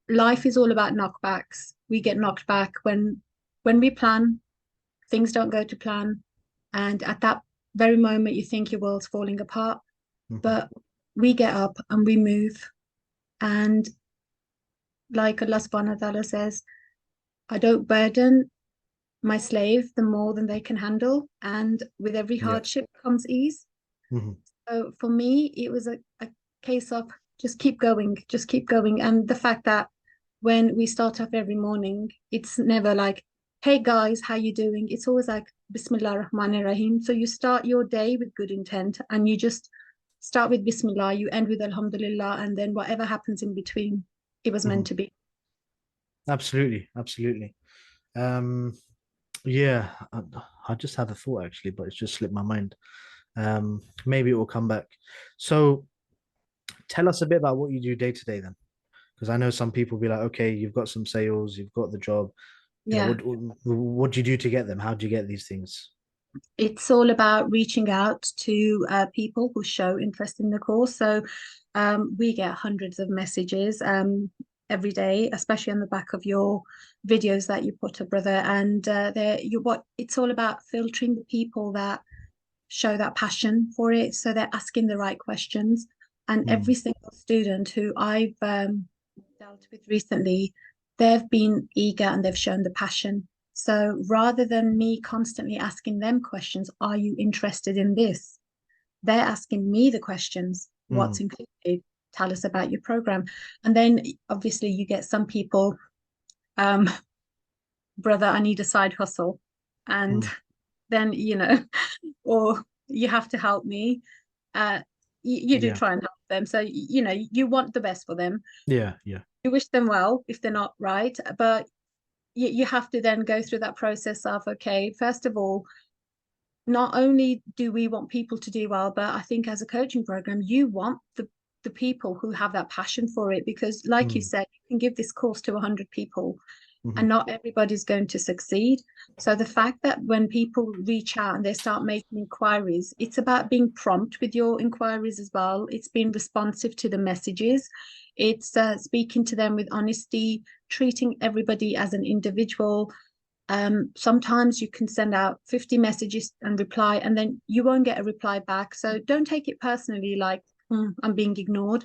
Life is all about knockbacks. We get knocked back when we plan, things don't go to plan. And at that very moment you think your world's falling apart. Mhm. But we get up and we move. And like Allah subhanahu wa ta'ala says, I don't burden my slave the more than they can handle. And with every Yeah. hardship comes ease. Mhm. So for me, it was a case of just keep going, just keep going. And the fact that when we start off every morning, it's never like, hey guys, how you doing? It's always like Bismillah Rahman Rahim. So you start your day with good intent and you just start with Bismillah, you end with Alhamdulillah, and then whatever happens in between, it was meant Mhm. to be. Absolutely, absolutely. Um, yeah, I just had a thought actually, but it's just slipped my mind. Maybe it will come back. So tell us a bit about what you do day to day then, because I know some people be like, okay, you've got some sales, you've got the job. You know, Yeah. what do you do to get them? How do you get these things? It's all about reaching out to people who show interest in the course. So we get hundreds of messages every day, especially on the back of your videos that you put up, brother. And what it's all about filtering the people that show that passion for it. So they're asking the right questions. And Mm. every single student who I've dealt with recently, they've been eager and they've shown the passion. So rather than me constantly asking them questions, are you interested in this? They're asking me the questions, what's Mm. included? Tell us about your program. And then obviously you get some people, um, brother, I need a side hustle. And Mm. then, or you have to help me. You do Yeah, try and help them. So, you want the best for them. yeah, yeah. You wish them well if they're not right, but you have to then go through that process of, okay, first of all, not only do we want people to do well, but I think as a coaching program, you want the people who have that passion for it, because like you Mm. said, you can give this course to 100 people Mhm. and not everybody's going to succeed. So the fact that when people reach out and they start making inquiries, it's about being prompt with your inquiries as well. It's being responsive to the messages. It's speaking to them with honesty, treating everybody as an individual. Sometimes you can send out 50 messages and reply, and then you won't get a reply back. So don't take it personally like, I'm being ignored.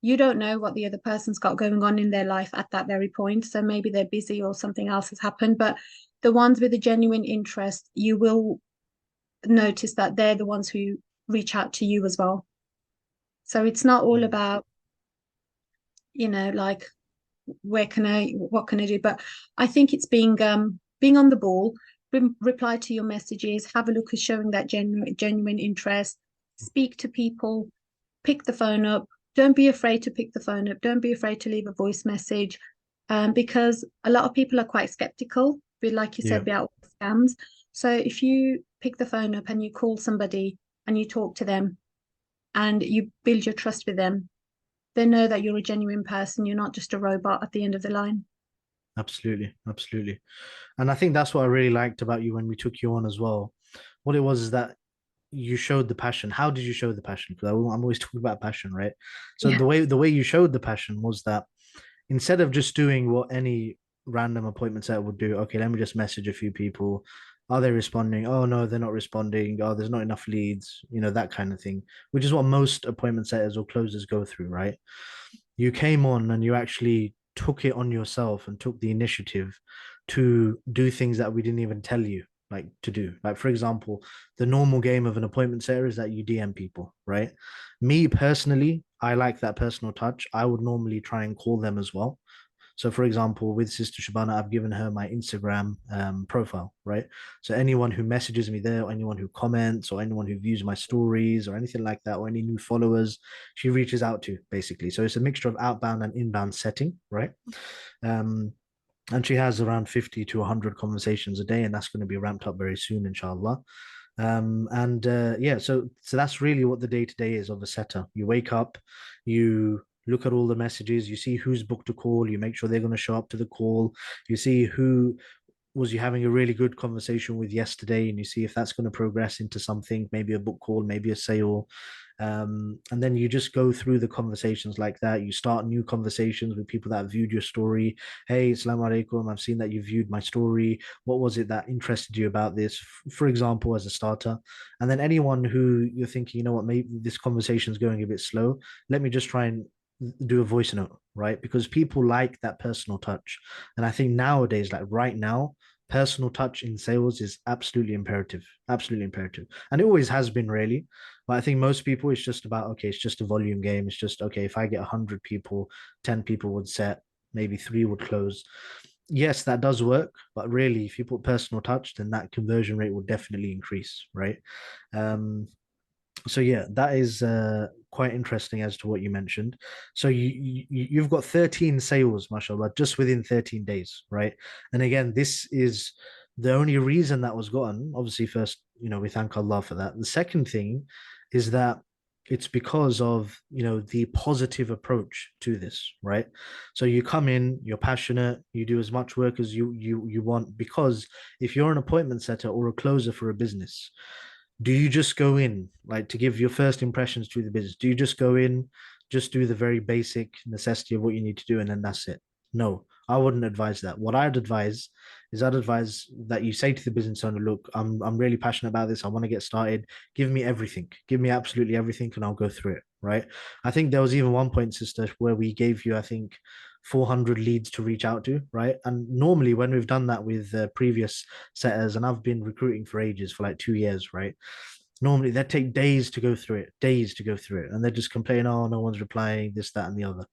You don't know what the other person's got going on in their life at that very point. So maybe they're busy or something else has happened. But the ones with a genuine interest, you will notice that they're the ones who reach out to you as well. So it's not all Mm. about, like what can I do? But I think it's being on the ball, reply to your messages, have a look at showing that genuine interest, speak to people, pick the phone up. Don't be afraid to pick the phone up. Don't be afraid to leave a voice message, because a lot of people are quite skeptical, but like you said, Yeah, about scams. So if you pick the phone up and you call somebody and you talk to them and you build your trust with them, they know that you're a genuine person. You're not just a robot at the end of the line. absolutely, absolutely. And I think that's what I really liked about you when we took you on as well. What it was is that you showed the passion. How did you show the passion? Because I'm always talking about passion, right? So Yeah. the way you showed the passion was that instead of just doing what any random appointment setter would do, okay, let me just message a few people. Are they responding? Oh no, they're not responding. Oh, there's not enough leads, that kind of thing, which is what most appointment setters or closers go through, right? You came on and you actually took it on yourself and took the initiative to do things that we didn't even tell you like to do. Like for example, the normal game of an appointment setter is that you DM people, right? Me personally, I like that personal touch, I would normally try and call them as well. So, for example, with Sister Shabana, I've given her my Instagram profile, right? So, anyone who messages me there, or anyone who comments, or anyone who views my stories, or anything like that, or any new followers, she reaches out to basically. So, it's a mixture of outbound and inbound setting, right? Um, and she has around 50 to 100 conversations a day, and that's going to be ramped up very soon, inshallah. And yeah, so that's really what the day to day is of a setter. You wake up, you look at all the messages, you see who's booked a call, you make sure they're going to show up to the call, you see who was you having a really good conversation with yesterday, and you see if that's going to progress into something, maybe a book call, maybe a sale. And then you just go through the conversations like that. You start new conversations with people that have viewed your story. Hey, Assalamu alaikum, I've seen that you viewed my story. What was it that interested you about this? For example, as a starter. And then anyone who you're thinking, you know what, maybe this conversation is going a bit slow, let me just try and do a voice note, right? Because people like that personal touch. And I think nowadays, like right now, personal touch in sales is absolutely imperative, absolutely imperative. And it always has been, really. But I think most people, it's just about, okay, it's just a volume game. It's just, okay, if I get 100 people, 10 people would set, maybe three would close. Yes, that does work. But really, if you put personal touch, then that conversion rate will definitely increase, right? Um, so yeah, that is quite interesting as to what you mentioned. So you've got 13 sales, mashallah, just within 13 days, right? And again, this is the only reason that was gotten. Obviously, first, we thank Allah for that. The second thing is that it's because of the positive approach to this, right? So you come in, you're passionate, you do as much work as you want, because if you're an appointment setter or a closer for a business, do you just go in like to give your first impressions to the business? Do you just go in, just do the very basic necessity of what you need to do, and then that's it? No, I wouldn't advise that. What I'd advise is I'd advise that you say to the business owner, look, I'm really passionate about this. I want to get started. Give me everything. Give me absolutely everything, and I'll go through it. Right. I think there was even one point, sister, where we gave you, I think, 400 leads to reach out to, right? And normally when we've done that with previous setters, and I've been recruiting for ages, for like 2 years, right? Normally they take days to go through it, days to go through it, and they just complain, oh, no one's replying, this, that, and the other.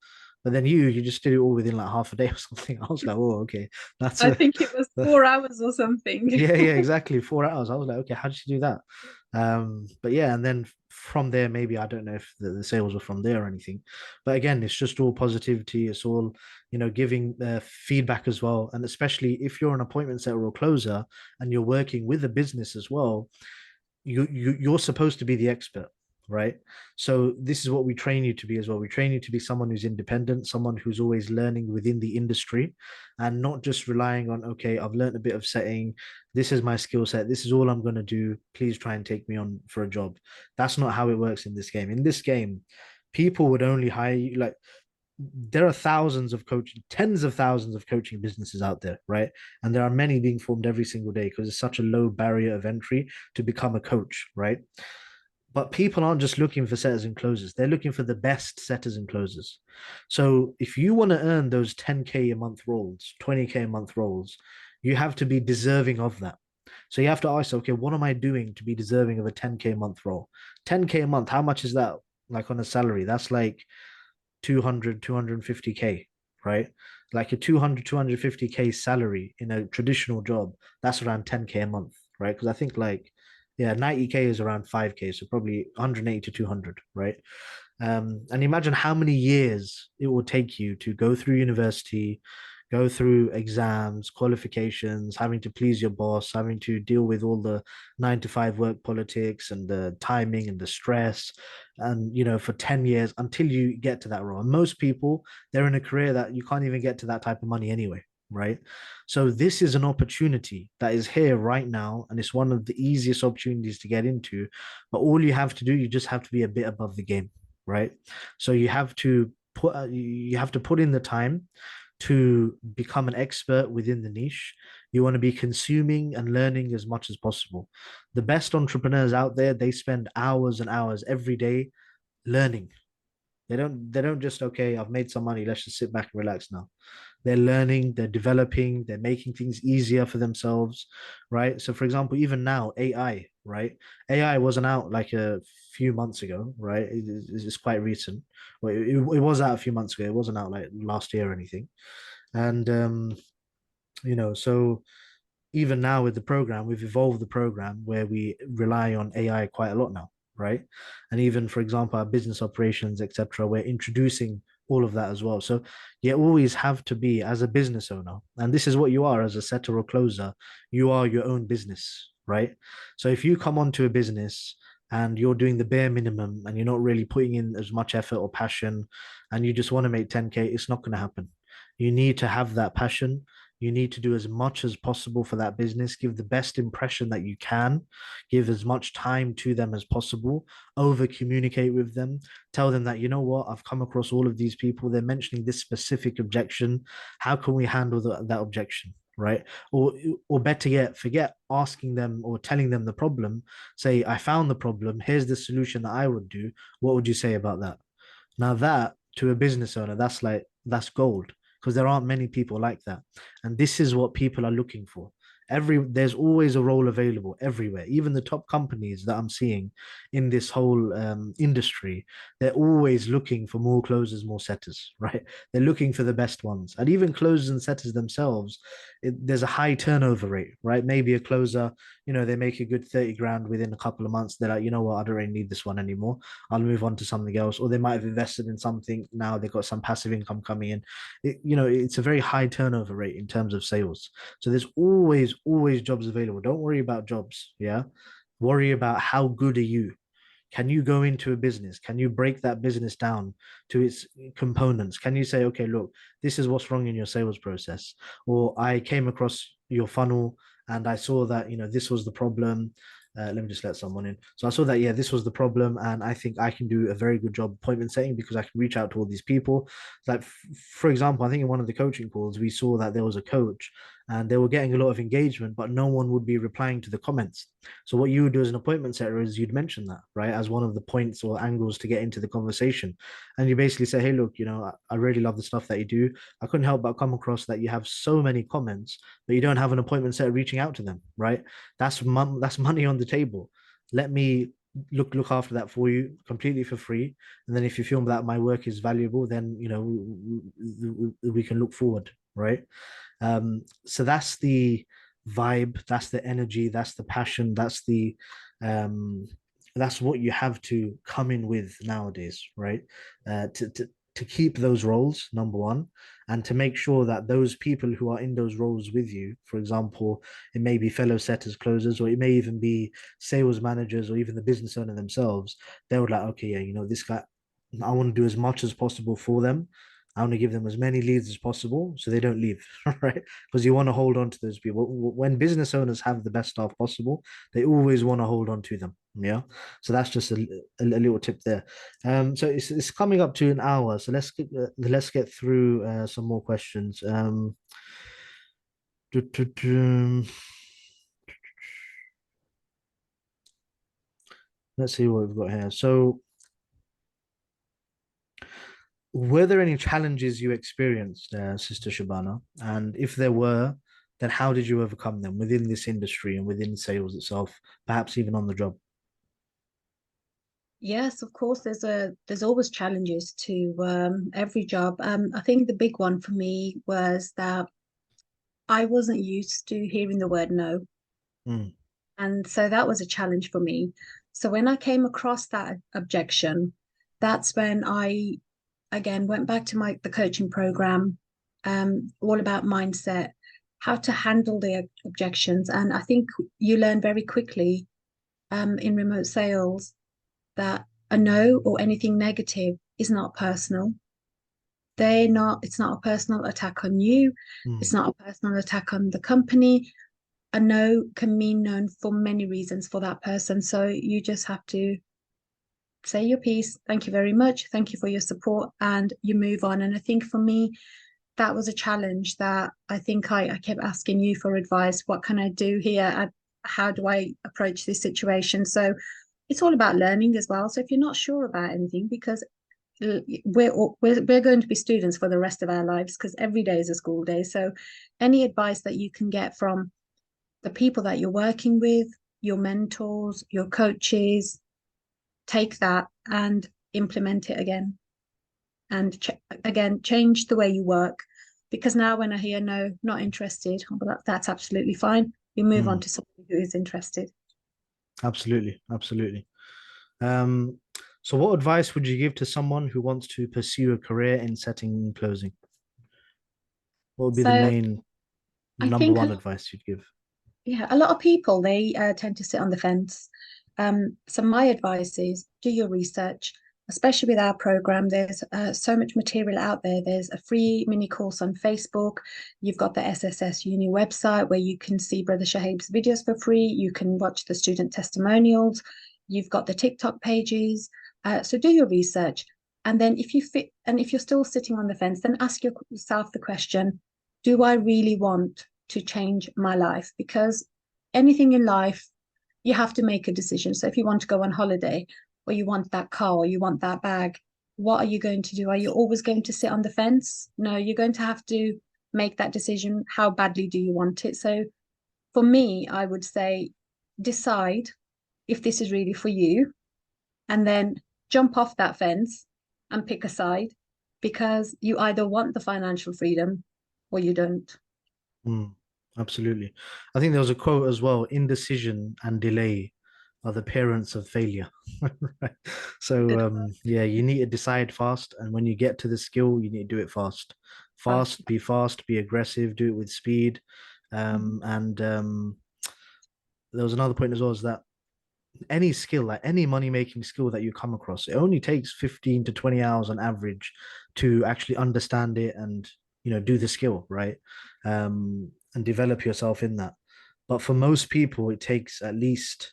But then you just did it all within like half a day or something. I was like, oh, okay, that's I a think it was 4 hours or something. yeah, yeah, exactly. 4 hours. I was like, okay, how did you do that? But yeah, and then from there, maybe I don't know if the sales were from there or anything. But again, it's just all positivity. It's all, giving feedback as well. And especially if you're an appointment setter or closer and you're working with a business as well, you're supposed to be the expert, right? So this is what we train you to be as well. We train you to be someone who's independent, someone who's always learning within the industry, and not just relying on, okay, I've learned a bit of setting, this is my skill set, this is all I'm going to do, please try and take me on for a job. That's not how it works in this game. In this game, people would only hire you, like, there are thousands of coaching, tens of thousands of coaching businesses out there, right? And there are many being formed every single day because it's such a low barrier of entry to become a coach, right? But people aren't just looking for setters and closers, they're looking for the best setters and closers. So if you want to earn those 10K a month roles, 20K a month roles, you have to be deserving of that. So you have to ask, okay, what am I doing to be deserving of a 10K a month role? 10K a month, how much is that like on a salary? That's like 200, 250K, right? Like a 200, 250K salary in a traditional job, that's around 10K a month, right? Because I think like, yeah, 90K is around 5K, so probably 180 to 200, right? And imagine how many years it will take you to go through university, go through exams, qualifications, having to please your boss, having to deal with all the 9 to 5 work politics and the timing and the stress, and for 10 years until you get to that role. And most people, they're in a career that you can't even get to that type of money anyway, right? So this is an opportunity that is here right now, and it's one of the easiest opportunities to get into. But all you have to do, you just have to be a bit above the game, right? So you have to put in the time to become an expert within the niche. You want to be consuming and learning as much as possible. The best entrepreneurs out there, they spend hours and hours every day learning. They don't just, okay, I've made some money, let's just sit back and relax now. they're learning, they're developing, they're making things easier for themselves, right? So, for example, even now, AI, right? AI wasn't out like a few months ago, right? It's quite recent. Well, it was out a few months ago. It wasn't out like last year or anything. And so even now with the program, we've evolved the program where we rely on AI quite a lot now, right? And even, for example, our business operations, etc., we're introducing all of that as well. So you always have to be as a business owner, and this is what you are as a setter or closer. You are your own business, right? So if you come onto a business and you're doing the bare minimum and you're not really putting in as much effort or passion, and you just want to make 10K, it's not going to happen. You need to have that passion. You need to do as much as possible for that business, give the best impression that you can, give as much time to them as possible, over communicate with them, tell them that, you know what, I've come across all of these people, they're mentioning this specific objection. How can we handle that objection? Right. Or better yet, forget asking them or telling them the problem. Say, I found the problem. Here's the solution that I would do. What would you say about that? Now that to a business owner, that's gold because there aren't many people like that. And this is what people are looking for. There's always a role available everywhere. Even the top companies that I'm seeing in this whole industry, they're always looking for more closers, more setters, right? They're looking for the best ones. And even closers and setters themselves, there's a high turnover rate, right? Maybe a closer, they make a good 30 grand within a couple of months. They're like, you know what, I don't really need this one anymore. I'll move on to something else. Or they might have invested in something. Now they've got some passive income coming in. It's a very high turnover rate in terms of sales. So there's always jobs available. Don't worry about jobs. Yeah. Worry about how good are you? Can you go into a business? Can you break that business down to its components? Can you say, okay, look, this is what's wrong in your sales process? Or I came across your funnel and I saw that, this was the problem. Let me just let someone in. So I saw that, yeah, this was the problem. And I think I can do a very good job appointment setting because I can reach out to all these people. Like, for example, I think in one of the coaching calls, we saw that there was a coach and they were getting a lot of engagement, but no one would be replying to the comments. So what you would do as an appointment setter is you'd mention that, right, as one of the points or angles to get into the conversation. And you basically say, hey, look, I really love the stuff that you do. I couldn't help but come across that you have so many comments, but you don't have an appointment setter reaching out to them, right? That's money on the table. Let me look after that for you completely for free. And then if you feel that my work is valuable, then we can look forward, right? So that's the vibe, that's the energy, that's the passion, that's what you have to come in with nowadays, right? To keep those roles, number one, and to make sure that those people who are in those roles with you, for example, it may be fellow setters, closers, or it may even be sales managers, or even the business owner themselves. They would like, okay, yeah, this guy, I want to do as much as possible for them. I want to give them as many leads as possible so they don't leave, right? Because you want to hold on to those people. When business owners have the best staff possible, they always want to hold on to them. Yeah. So that's just a little tip there. So it's coming up to an hour. So let's get through some more questions. Let's see what we've got here. So were there any challenges you experienced, Sister Shabana? And if there were, then how did you overcome them within this industry and within sales itself, perhaps even on the job? Yes, of course. There's always challenges to every job. I think the big one for me was that I wasn't used to hearing the word no, Mm, and so that was a challenge for me. So when I came across that objection, that's when I again went back to the coaching program, all about mindset, how to handle the objections, and I think you learn very quickly in remote sales that a no or anything negative is not personal. It's not a personal attack on you. It's mm, not a personal attack on the company. A no can mean no for many reasons for that person. So you just have to say your piece. Thank you very much. Thank you for your support. And you move on. And I think for me, that was a challenge that I think I kept asking you for advice. What can I do here? How do I approach this situation? So it's all about learning as well. So if you're not sure about anything, because we're going to be students for the rest of our lives because every day is a school day. So any advice that you can get from the people that you're working with, your mentors, your coaches, take that and implement it again. And again, change the way you work. Because now when I hear no, not interested, well, that's absolutely fine. You move on Mm, to somebody who is interested. absolutely, absolutely. Um, so what advice would you give to someone who wants to pursue a career in setting and closing? What would be the So main I number think one advice you'd give? yeah, a lot of people they tend to sit on the fence. So my advice is do your research, especially with our program. There's so much material out there. There's a free mini course on Facebook. You've got the SSS Uni website where you can see Brother Shahib's videos for free. You can watch the student testimonials. You've got the TikTok pages. So do your research, and then if you fit, and if you're still sitting on the fence, then ask yourself the question: do I really want to change my life? Because anything in life, you have to make a decision. So if you want to go on holiday, or you want that car, or you want that bag, what are you going to do? Are you always going to sit on the fence? No, you're going to have to make that decision. How badly do you want it? So for me, I would say decide if this is really for you, and then jump off that fence and pick a side because you either want the financial freedom or you don't. Mm, absolutely. I think there was a quote as well, indecision and delay are the parents of failure. Right. So Good. yeah, you need to decide fast, and when you get to the skill, you need to do it fast. Fast. Fast, be aggressive, do it with speed. Mhm. And there was another point as well, is that any skill, like any money making skill that you come across, it only takes 15 to 20 hours on average to actually understand it and do the skill, right? And develop yourself in that. But for most people, it takes at least,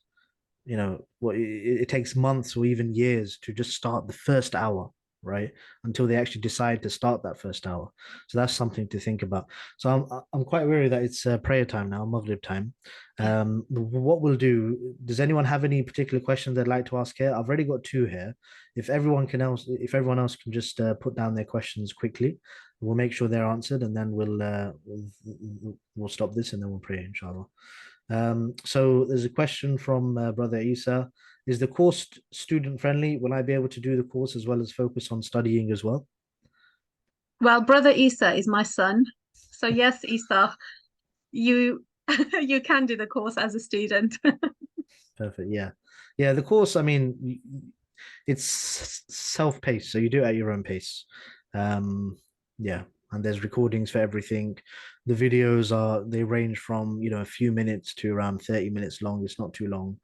it takes months or even years to just start the first hour, right? Until they actually decide to start that first hour. So that's something to think about. So I'm quite worried that it's prayer time now, Maghrib time. Yeah. What we'll do, does anyone have any particular questions they'd like to ask here? I've already got two here. If everyone else can just put down their questions quickly, we'll make sure they're answered, and then we'll stop this and then we'll pray, inshallah. So there's a question from Brother Isa. Is the course student friendly? Will I be able to do the course as well as focus on studying as well? Well, brother Isa is my son. So yes, Isa, you you can do the course as a student. Perfect. Yeah. Yeah. The course, I mean, it's self-paced, so you do it at your own pace. Um, yeah. And there's recordings for everything. The videos they range from, a few minutes to around 30 minutes long. It's not too long.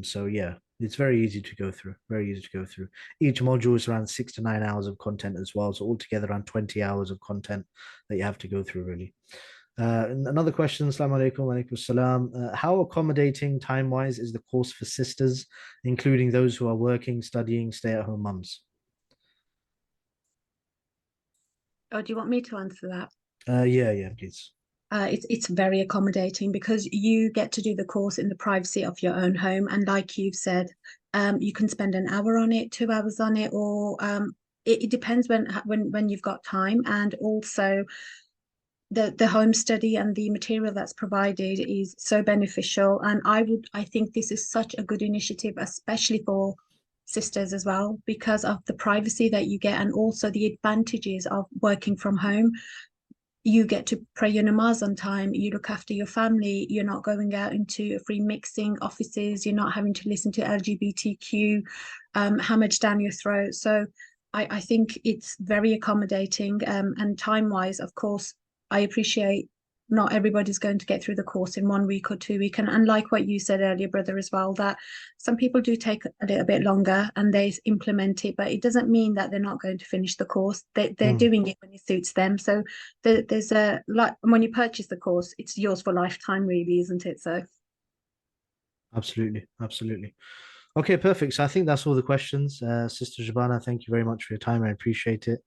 So yeah, it's very easy to go through. Very easy to go through. Each module is around 6 to 9 hours of content as well. So altogether around 20 hours of content that you have to go through really. Another question, Assalamu alaikum, wa alaikum salam. How accommodating time-wise is the course for sisters, including those who are working, studying, stay-at-home mums? Oh, do you want me to answer that? Yeah, yeah, please. It's very accommodating because you get to do the course in the privacy of your own home, and like you've said, you can spend an hour on it, 2 hours on it, or it depends when you've got time, and also the home study and the material that's provided is so beneficial. And I think this is such a good initiative, especially for sisters as well, because of the privacy that you get and also the advantages of working from home. You get to pray your namaz on time, you look after your family, you're not going out into free mixing offices, you're not having to listen to LGBTQ hammered down your throat. So I think it's very accommodating, and time wise, of course, I appreciate not everybody's going to get through the course in 1 week or 2 weeks. And like what you said earlier, brother, as well, that some people do take a little bit longer and they implement it, but it doesn't mean that they're not going to finish the course. They're Mm, doing it when it suits them. So there's a like when you purchase the course, it's yours for lifetime, really, isn't it? So absolutely, absolutely. Okay, perfect. So I think that's all the questions. Sister Jabana, thank you very much for your time. I appreciate it.